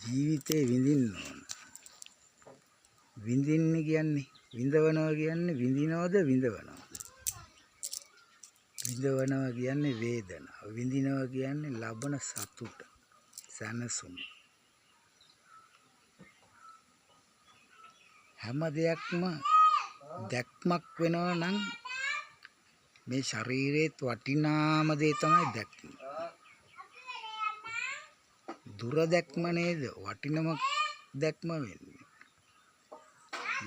ජීවිතේ විඳින්න ඕන. විඳින්න කියන්නේ විඳවනවා කියන්නේ විඳිනවද විඳවනවා. විඳවනවා කියන්නේ වේදනාව. විඳිනවා කියන්නේ ලබන සතුට, සැනසුම. හැම දෙයක්ම දැක්මක් වෙනවා නම් මේ ශරීරේත් වටිනාම දේ තමයි දැක්ම. දුර දැක්ම නේද වටිනම දැක්ම වෙන්නේ.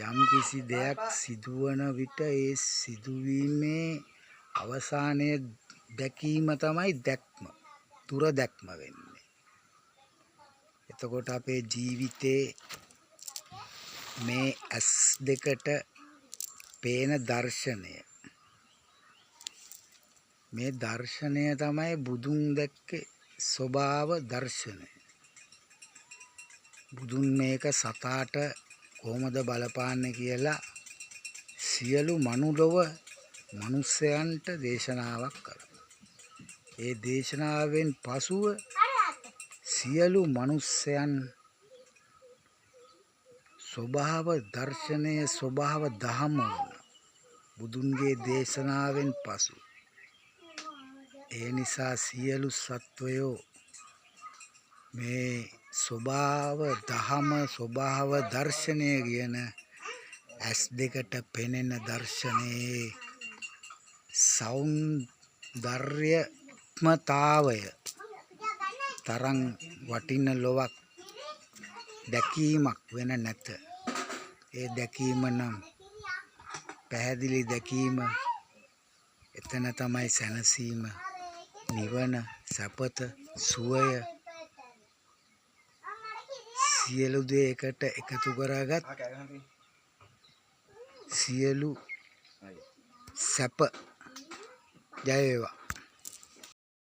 යම් කිසි දෙයක් සිදුවන විට ඒ සිදුවීමේ අවසානය දැකීම තමයි දැක්ම. දුර දැක්ම වෙන්නේ. එතකොට අපේ ජීවිතේ මේ ඇස් දෙකට පේන දර්ශනය, මේ දර්ශනය තමයි බුදුන් දැක්කේ ස්වභාව දර්ශනය. බුදුන් මේක සතාට කොහොමද බලපාන්නේ කියලා සියලු මනුලොව මිනිසයන්ට දේශනාවක් කළා. ඒ දේශනාවෙන් පසුව සියලු මිනිසයන් ස්වභාව දර්ශනය ස්වභාව දහම වුණා. බුදුන්ගේ දේශනාවෙන් පසු ඒ නිසා සියලු සත්වයෝ මේ ස්වභාව දහම ස්වභාව දර්ශනය කියන ඇස් දෙකට පෙනෙන දර්ශනයේ සෞන්දර්යමතාවය තරම් වටින ලොවක් දැකීමක් වෙන නැත. ඒ දැකීම නම් පැහැදිලි දැකීම. එතන තමයි සැනසීම, නිවන, සැපත, සුවය සියලු දේ එකට එකතු කරගත් සියලු සැප ජය වේවා.